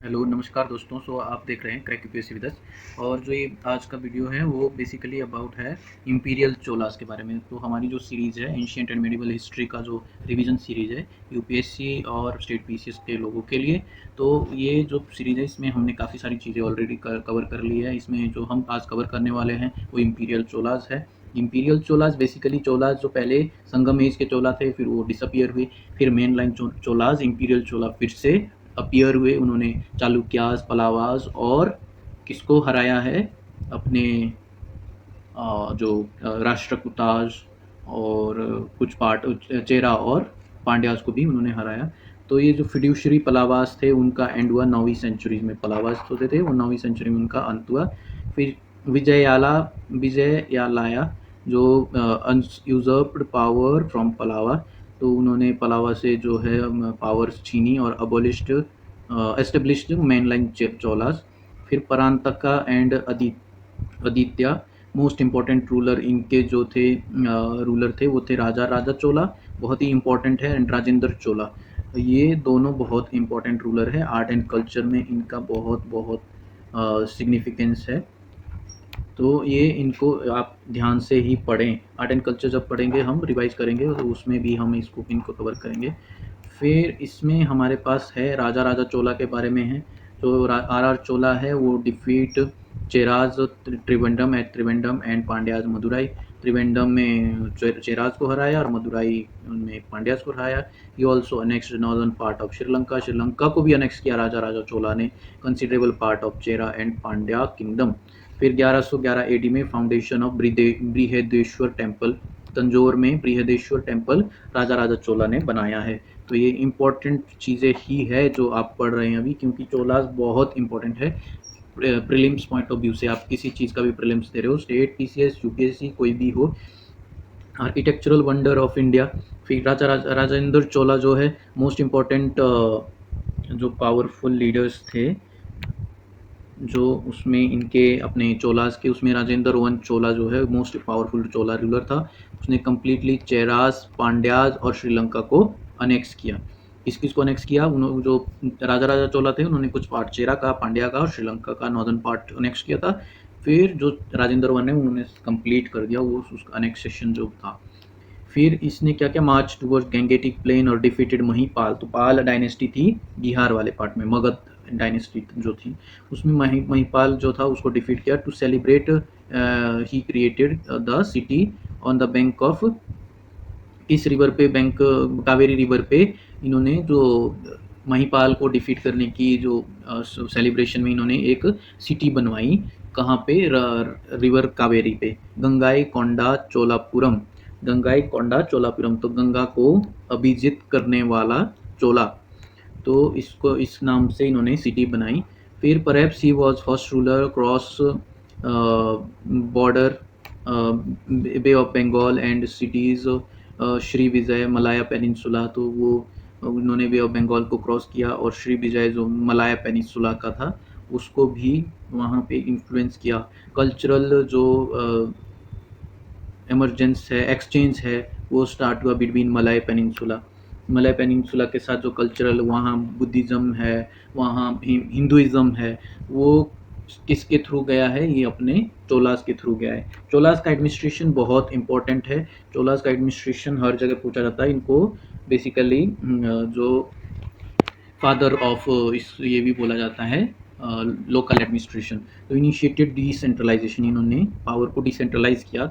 Hello नमस्कार दोस्तों। आप देख रहे हैं क्रैक यूपीएससी विद अस। और जो ये आज का वीडियो है वो बेसिकली अबाउट है इंपीरियल चोलास के बारे में। तो हमारी जो सीरीज़ है एंशिएंट एंड मेडिवल हिस्ट्री का जो रिवीजन सीरीज़ है यूपीएससी और स्टेट पीसीएस के लोगों के लिए। तो ये जो सीरीज़ है इसमें हमने काफ़ी सारी चीज़ें ऑलरेडी कवर कर ली है। इसमें जो हम आज कवर करने वाले हैं वो इंपीरियल चोलास है। इंपीरियल चोलास बेसिकली चोलास जो पहले संगम एज के चोला थे, फिर वो डिसअपियर हुए, फिर मेन लाइन चोलास इंपीरियल चोला फिर से अपीयर हुए। उन्होंने चालुक्यास, पलावास और किसको हराया है, अपने जो राष्ट्रकूटास और कुछ पार्ट चेरा और पांड्यास को भी उन्होंने हराया। तो ये जो फिड्यूशरी पलावास थे उनका एंड हुआ 9वीं सेंचुरी में। पलावास होते थे वो 9वीं सेंचुरी में उनका अंत हुआ। फिर विजयालाया जो यूजर्प्ड पावर फ्रॉम पलावा, तो उन्होंने पलावा से जो है पावर्स छीनी और abolished established main line Cholas. फिर Parantaka and Aditya most important ruler इनके जो थे रूलर थे वो थे राजा चोला, बहुत ही इम्पॉर्टेंट है, एंड राजेंद्र चोला। ये दोनों बहुत इम्पॉर्टेंट रूलर है। आर्ट एंड कल्चर में इनका बहुत बहुत सिग्निफिकेंस है। तो ये इनको आप ध्यान से ही पढ़ें। आर्ट एंड कल्चर जब पढ़ेंगे हम रिवाइज करेंगे तो उसमें भी हम इनको कवर करेंगे। फिर इसमें हमारे पास है राजा चोला के बारे में है। जो आर चोला है वो डिफीट चेराज त्रिवेंद्रम एंड पांड्याज मदुराई। त्रिवेंद्रम में चेराज को हराया और मदुराई में पांड्याज को हराया। He also annexed northern part of Sri Lanka को भी अनेक्स किया राजा चोला ने, considerable part of Chera and Pandya kingdom. फिर 1111 एडी में foundation of Brihadeeswara temple, Tanjore में बृहदेश्वर टेम्पल राजा चोला ने बनाया है। तो ये इम्पोर्टेंट चीज़ें ही है जो आप पढ़ रहे हैं अभी, क्योंकि चोलास बहुत इंपॉर्टेंट है प्रीलिम्स पॉइंट ऑफ व्यू से। आप किसी चीज़ का भी प्रीलिम्स दे रहे हो, स्टेट पीसीएस यूपीएससी कोई भी हो। Architectural wonder of India. फिर राजेंद्र चोला जो है मोस्ट इम्पॉर्टेंट जो पावरफुल लीडर्स थे, जो उसमें इनके अपने चोलास के उसमें राजेंद्र वन चोला जो है मोस्ट पावरफुल चोला रूलर था। उसने कम्प्लीटली चेरास, पांड्याज और श्रीलंका को अनेक्स किया। किसको अनेक्स किया? उन्होंने जो राजा चोला थे उन्होंने कुछ पार्ट चेरा का, पांड्या का और श्रीलंका का नॉर्दर्न पार्ट अनेक्स किया था। फिर जो राजेंद्र वन है उन्होंने कंप्लीट कर दिया वो उसका अनेक्सेशन जो था। फिर इसने क्या क्या मार्च टूवर्ड्स गंगेटिक प्लेन और डिफीटेड महिपाल। तो पाल डायनेस्टी थी बिहार वाले पार्ट में, मगध डायनेस्टी जो थी उसमें महिपाल जो था उसको डिफीट किया। To celebrate he created the city on the bank of, इस रिवर पे, बैंक कावेरी रिवर पे इन्होंने जो महिपाल को डिफीट करने की जो सेलिब्रेशन में इन्होंने एक सिटी बनवाई। कहाँ पे? रिवर कावेरी पे, गंगाई कोंडा चोलापुरम। गंगाई कोंडा चोलापुरम, तो गंगा को अभिजित करने वाला चोला, तो इसको इस नाम से इन्होंने सिटी बनाई। फिर perhaps he was first ruler cross border Bay of Bengal and cities Shri Vijay Malaya peninsula. तो वो उन्होंने बे ऑफ बंगाल को क्रॉस किया और श्री विजय जो मलाया पेनिनसुला का था उसको भी वहाँ पे इन्फ्लुएंस किया। कल्चरल जो एमरजेंस है, एक्सचेंज है, वो स्टार्ट हुआ बिटवीन मलाय पेनिनसुला के साथ। जो कल्चरल वहाँ बुद्धिज़्म है, वहाँ हिंदुइज़्म है, वो किसके थ्रू गया है? ये अपने चोलास के थ्रू गया है। चोलास का एडमिनिस्ट्रेशन बहुत इंपॉर्टेंट है। चोलास का एडमिनिस्ट्रेशन हर जगह पूछा जाता है। इनको बेसिकली जो फादर ऑफ इस ये भी बोला जाता है लोकल एडमिनिस्ट्रेशन। तो इनिशिएटेड डिसेंट्रलाइजेशन, इन्होंने पावर को डिसेंट्रलाइज किया,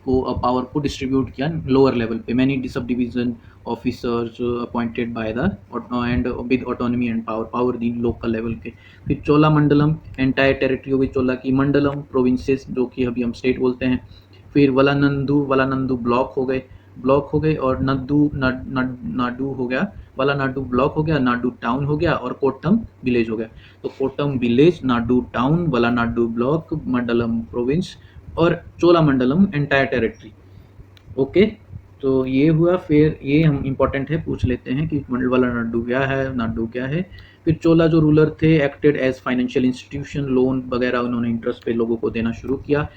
को पावर को डिस्ट्रीब्यूट किया लोअर लेवल पे। Many sub division officers appointed by the end with autonomy and power the local level के। फिर चोला मंडलम, एंटायर टेरिटरी होगी चोला की। मंडलम प्रोविंसेस जो कि अभी हम स्टेट बोलते हैं। फिर वलानंदू ब्लॉक हो गए और नाडू हो गया, नाडू ब्लॉक हो गया, नाडू टाउन हो गया और कोट्टम विलेज हो गया। तो Kottam village, Nadu town, Nadu block, Mandalam province और Chola Mandalam entire territory. Okay, तो ये हुआ। फिर ये हम इम्पोर्टेंट है, पूछ लेते हैं कि नाडू क्या है। फिर चोला जो रूलर थे acted as financial institution, loan वगैरह उन्होंने इंटरेस्ट पे लोगों को देना शुरू किया।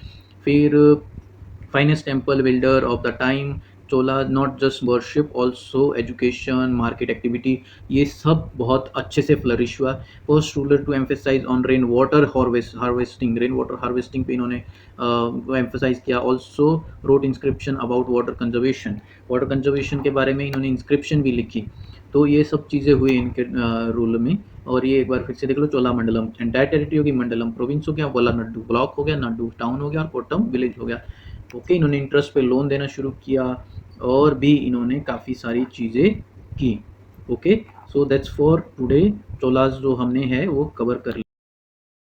फिर finest temple builder of the time, Chola not just worship also education market activity, ये सब बहुत अच्छे से फ्लरिश हुआ। First ruler to emphasise on rain water harvesting, rain water harvesting पे इन्होंने एम्फेसाइज किया। Also wrote inscription about water conservation के बारे में इन्होंने इंस्क्रिप्शन भी लिखी। तो ये सब चीज़ें हुई इनके रूल में। और ये एक बार फिर से देख लो, चोला मंडलम एंटायर टेरिटरी होगी, मंडलम प्रोविंस हो गया, वलानाडु ब्लॉक हो गया, नाडु टाउन हो गया और कोट्टम विलेज हो गया। ओके, इन्होंने इंटरेस्ट पे लोन देना शुरू किया और भी इन्होंने काफ़ी सारी चीज़ें की। Okay, so that's for today. Cholas जो हमने है वो कवर कर